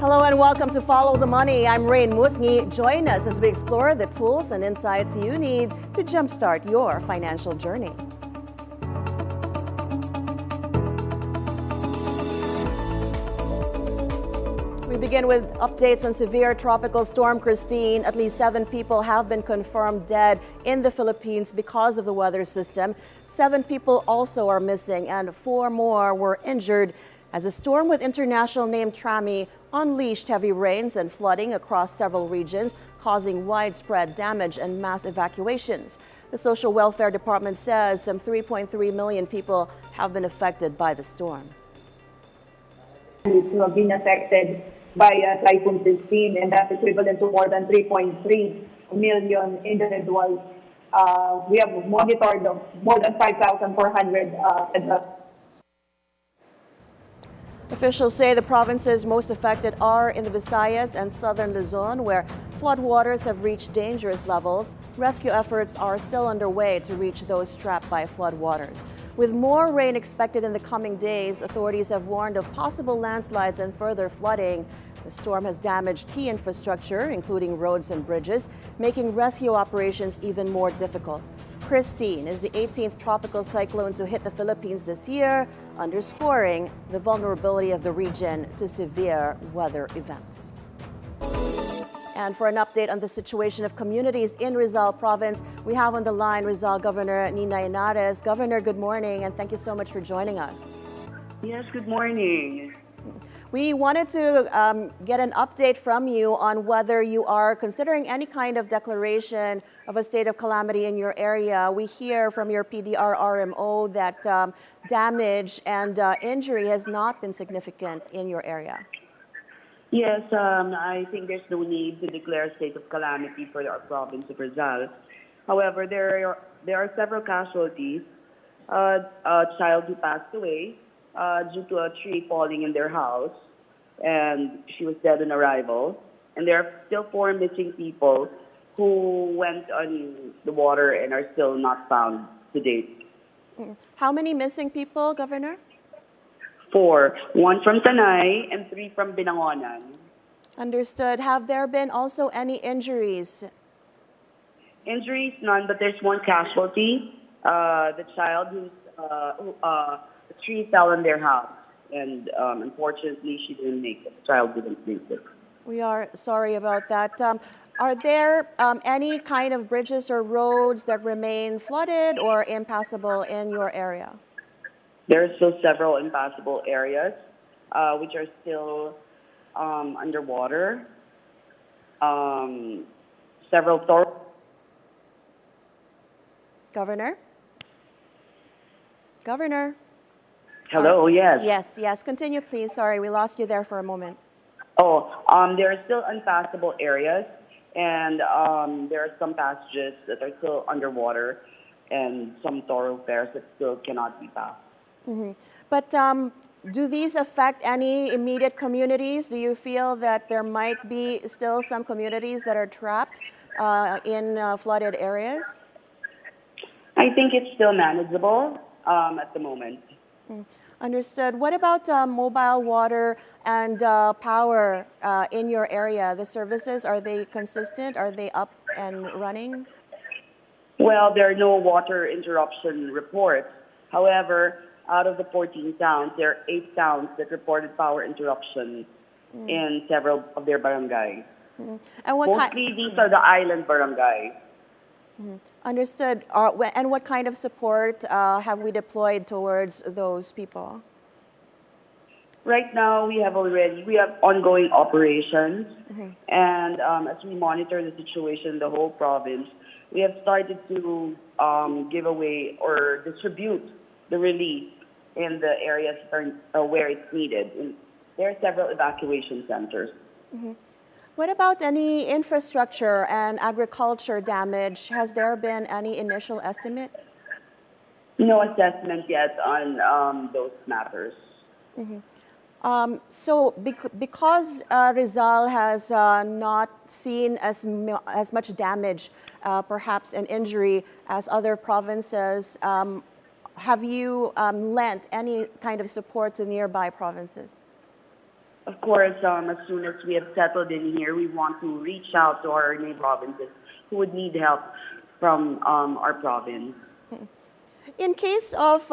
Hello and welcome to Follow the Money. I'm Raine Musñgi. Join us as we explore the tools and insights you need to jumpstart your financial journey. We begin with updates on severe tropical storm Christine. At least 7 people have been confirmed dead in the Philippines because of the weather system. 7 people also are missing and 4 more were injured as a storm with international name Trami unleashed heavy rains and flooding across several regions, causing widespread damage and mass evacuations. The Social Welfare Department says some 3.3 million people have been affected by the storm. Who have been affected by Typhoon Christine, and that's equivalent to more than 3.3 million individuals. We have monitored more than 5,400 Officials say the provinces most affected are in the Visayas and southern Luzon, where floodwaters have reached dangerous levels. Rescue efforts are still underway to reach those trapped by floodwaters. With more rain expected in the coming days, authorities have warned of possible landslides and further flooding. The storm has damaged key infrastructure, including roads and bridges, making rescue operations even more difficult. Christine is the 18th tropical cyclone to hit the Philippines this year, underscoring the vulnerability of the region to severe weather events. And for an update on the situation of communities in Rizal Province, we have on the line Rizal Governor Nina Henares. Governor, good morning, and thank you so much for joining us. Yes, good morning. We wanted to get an update from you on whether you are considering any kind of declaration of a state of calamity in your area. We hear from your PDR RMO that damage and injury has not been significant in your area. Yes, I think there's no need to declare a state of calamity for our province of Rizal. However, there are several casualties. A child who passed away due to a tree falling in their house, and she was dead on arrival. And there are still 4 missing people who went on the water and are still not found to date. How many missing people, Governor? 4, 1 from Tanay and 3 from Binangonan. Understood. Have there been also any injuries? Injuries, none, but there's 1 casualty. The child the tree fell in their house, and unfortunately, she didn't make it. The child didn't make it. We are sorry about that. Are there any kind of bridges or roads that remain flooded or impassable in your area? There are still several impassable areas, which are still underwater. Several Governor? Governor? Hello, yes. Yes, continue please. Sorry, we lost you there for a moment. There are still impassable areas, and there are some passages that are still underwater and some thoroughfares that still cannot be passed. Mm-hmm. But do these affect any immediate communities? Do you feel that there might be still some communities that are trapped in flooded areas? I think it's still manageable at the moment. Understood. What about mobile water and power in your area? The services, are they consistent? Are they up and running? Well, there are no water interruption reports. However, out of the 14 towns, there are 8 towns that reported power interruption in several of their barangays. And mostly these are the island barangays. Understood. And what kind of support have we deployed towards those people? Right now, we have ongoing operations, and as we monitor the situation in the whole province, we have started to give away or distribute the relief in the areas where it's needed. And there are several evacuation centers. What about any infrastructure and agriculture damage? Has there been any initial estimate? No assessment yet on those matters. So because Rizal has not seen as much damage, perhaps an injury as other provinces, have you lent any kind of support to nearby provinces? Of course, as soon as we have settled in here, we want to reach out to our neighboring provinces who would need help from our province. In case of,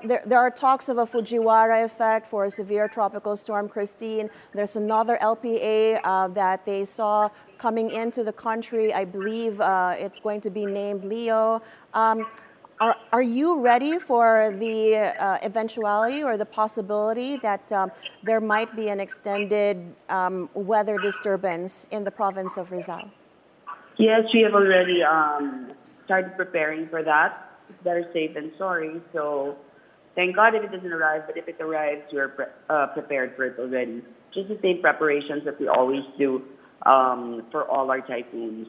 there are talks of a Fujiwara effect for a severe tropical storm Christine. There's another LPA that they saw coming into the country. I believe it's going to be named Leo. Are you ready for the eventuality or the possibility that there might be an extended weather disturbance in the province of Rizal? Yes, we have already started preparing for that. It's better safe than sorry. So thank God if it doesn't arrive, but if it arrives, we're prepared for it already. Just the same preparations that we always do for all our typhoons.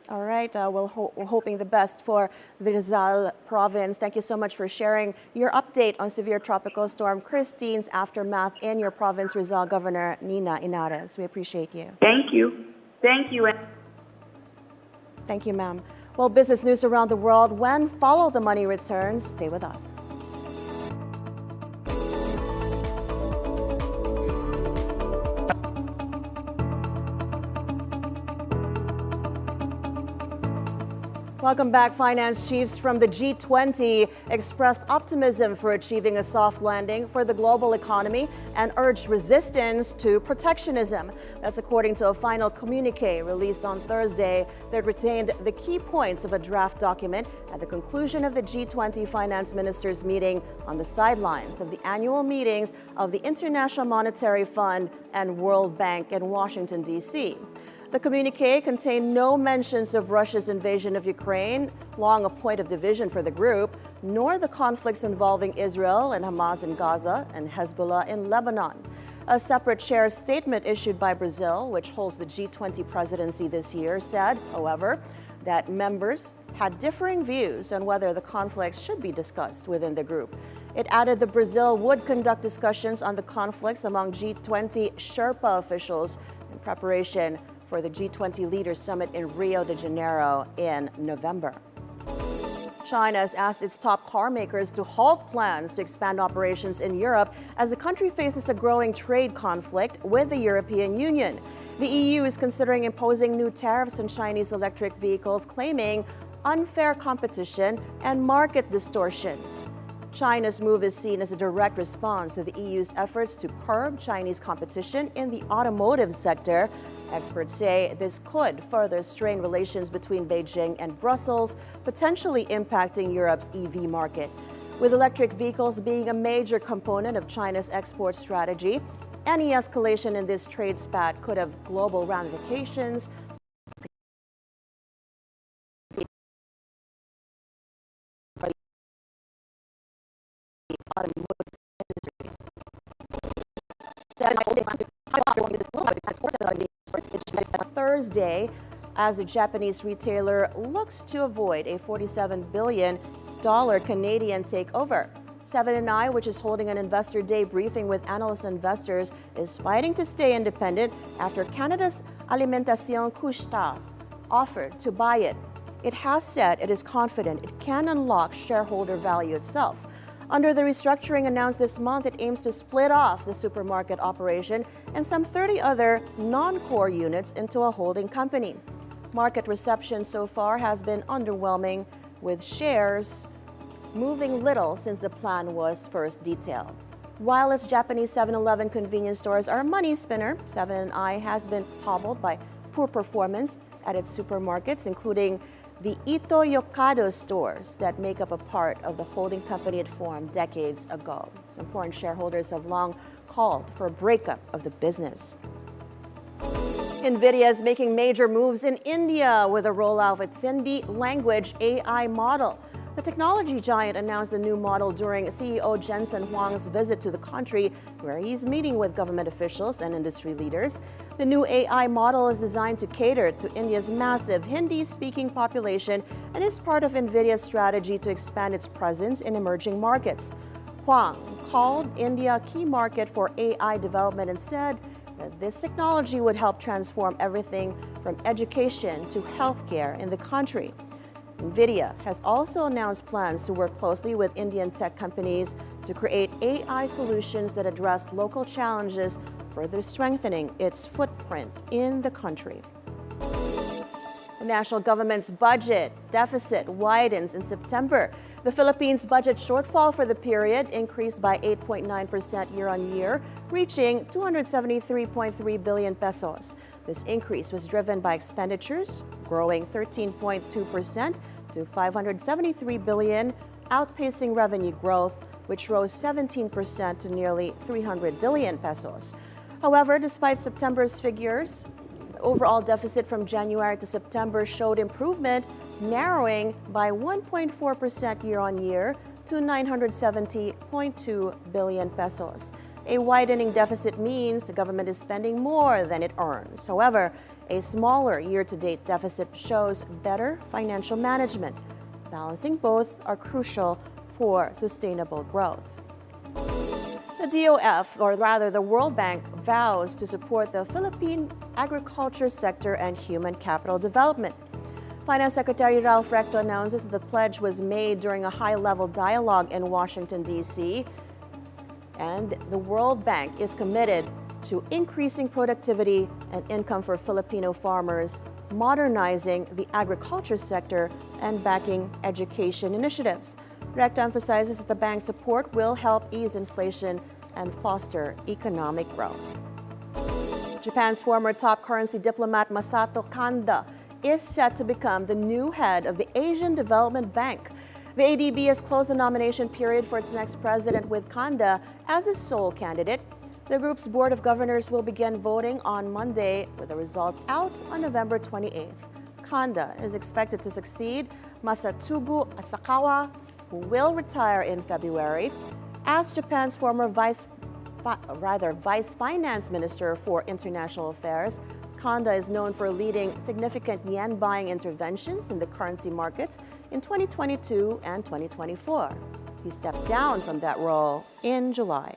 All right. We're hoping the best for the Rizal province. Thank you so much for sharing your update on severe tropical storm Christine's aftermath in your province, Rizal Governor Nina Inares. We appreciate you. Thank you. Thank you. Thank you, ma'am. Well, business news around the world when Follow the Money returns. Stay with us. Welcome back. Finance chiefs from the G20 expressed optimism for achieving a soft landing for the global economy and urged resistance to protectionism. That's according to a final communique released on Thursday that retained the key points of a draft document at the conclusion of the G20 Finance Ministers meeting on the sidelines of the annual meetings of the International Monetary Fund and World Bank in Washington, D.C. The communique contained no mentions of Russia's invasion of Ukraine, long a point of division for the group, nor the conflicts involving Israel and Hamas in Gaza and Hezbollah in Lebanon. A separate share statement issued by Brazil, which holds the G20 presidency this year, said, however, that members had differing views on whether the conflicts should be discussed within the group. It added that Brazil would conduct discussions on the conflicts among G20 Sherpa officials in preparation for the G20 Leaders Summit in Rio de Janeiro in November. China has asked its top car makers to halt plans to expand operations in Europe as the country faces a growing trade conflict with the European Union. The EU is considering imposing new tariffs on Chinese electric vehicles, claiming unfair competition and market distortions. China's move is seen as a direct response to the EU's efforts to curb Chinese competition in the automotive sector. Experts say this could further strain relations between Beijing and Brussels, potentially impacting Europe's EV market. With electric vehicles being a major component of China's export strategy, any escalation in this trade spat could have global ramifications. Thursday, as the Japanese retailer looks to avoid a $47 billion Canadian takeover. 7 & I, which is holding an investor day briefing with analysts and investors, is fighting to stay independent after Canada's Alimentation Couche-Tard offered to buy it. It has said it is confident it can unlock shareholder value itself. Under the restructuring announced this month, it aims to split off the supermarket operation and some 30 other non-core units into a holding company. Market reception so far has been underwhelming, with shares moving little since the plan was first detailed. While its Japanese 7-Eleven convenience stores are a money spinner, 7 & I has been hobbled by poor performance at its supermarkets, including the Ito Yokado stores that make up a part of the holding company it formed decades ago. Some foreign shareholders have long called for a breakup of the business. Nvidia is making major moves in India with a rollout of its Hindi language AI model. The technology giant announced the new model during CEO Jensen Huang's visit to the country, where he's meeting with government officials and industry leaders. The new AI model is designed to cater to India's massive Hindi-speaking population and is part of Nvidia's strategy to expand its presence in emerging markets. Huang called India a key market for AI development and said that this technology would help transform everything from education to healthcare in the country. Nvidia has also announced plans to work closely with Indian tech companies to create AI solutions that address local challenges further strengthening its footprint in the country. The national government's budget deficit widens in September. The Philippines' budget shortfall for the period increased by 8.9% year-on-year, reaching 273.3 billion pesos. This increase was driven by expenditures, growing 13.2% to 573 billion, outpacing revenue growth, which rose 17% to nearly 300 billion pesos. However, despite September's figures, the overall deficit from January to September showed improvement, narrowing by 1.4% year-on-year to 970.2 billion pesos. A widening deficit means the government is spending more than it earns. However, a smaller year-to-date deficit shows better financial management. Balancing both are crucial for sustainable growth. The DOF, or rather the World Bank, vows to support the Philippine agriculture sector and human capital development. Finance Secretary Ral Province announces that the pledge was made during a high-level dialogue in Washington, D.C., and the World Bank is committed to increasing productivity and income for Filipino farmers, modernizing the agriculture sector, and backing education initiatives. Recto emphasizes that the bank's support will help ease inflation and foster economic growth. Japan's former top currency diplomat Masatoshi Konda is set to become the new head of the Asian Development Bank. The ADB has closed the nomination period for its next president, with Konda as its sole candidate. The group's board of governors will begin voting on Monday, with the results out on November 28th. Konda is expected to succeed Masatsugu Asakawa, who will retire in February. As Japan's former vice finance minister for international affairs, Konda is known for leading significant yen buying interventions in the currency markets in 2022 and 2024. He stepped down from that role in July.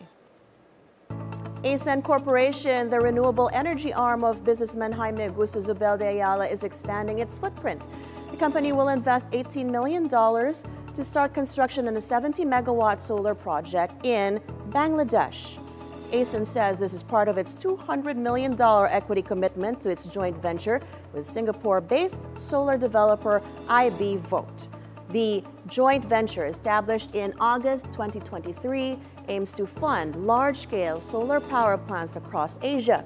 ASN Corporation, the renewable energy arm of businessman Jaime Augusto Zubel de Ayala, is expanding its footprint. The company will invest $18 million to start construction on a 70-megawatt solar project in Bangladesh. ASN says this is part of its $200 million equity commitment to its joint venture with Singapore-based solar developer IB Vote. The joint venture, established in August 2023, aims to fund large-scale solar power plants across Asia.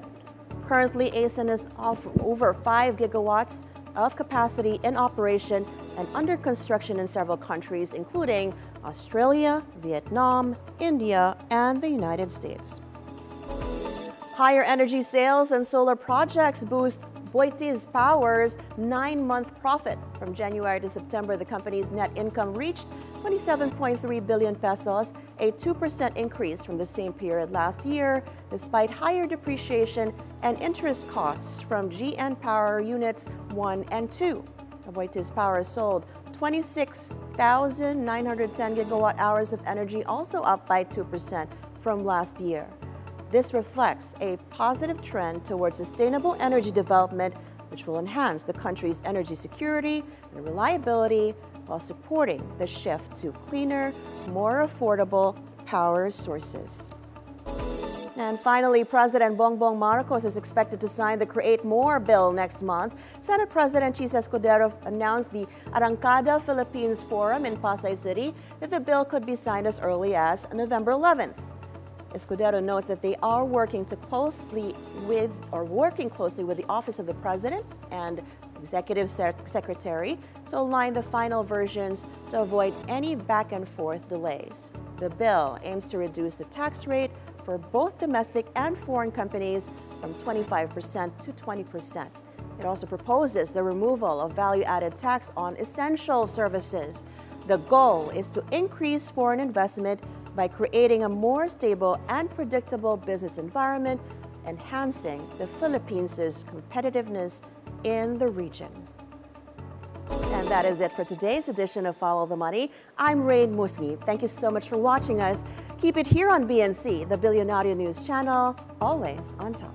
Currently, ASN is over 5 gigawatts of capacity in operation and under construction in several countries, including Australia, Vietnam, India, and the United States. Higher energy sales and solar projects boost BoS Power's 9-month profit. From January to September, the company's net income reached 27.3 billion pesos, a 2% increase from the same period last year, despite higher depreciation and interest costs from GN Power Units 1 and 2. BoS Power sold 26,910 gigawatt hours of energy, also up by 2% from last year. This reflects a positive trend towards sustainable energy development, which will enhance the country's energy security and reliability while supporting the shift to cleaner, more affordable power sources. And finally, President Bongbong Marcos is expected to sign the Create More bill next month. Senate President Chis Escudero announced the Arrancada Philippines Forum in Pasay City that the bill could be signed as early as November 11th. Escudero notes that they are working closely with the Office of the President and Executive Secretary to align the final versions to avoid any back-and-forth delays. The bill aims to reduce the tax rate for both domestic and foreign companies from 25% to 20%. It also proposes the removal of value-added tax on essential services. The goal is to increase foreign investment by creating a more stable and predictable business environment, enhancing the Philippines' competitiveness in the region. And that is it for today's edition of Follow the Money. I'm Raine Musñgi. Thank you so much for watching us. Keep it here on BNC, the Billionaire News channel, always on top.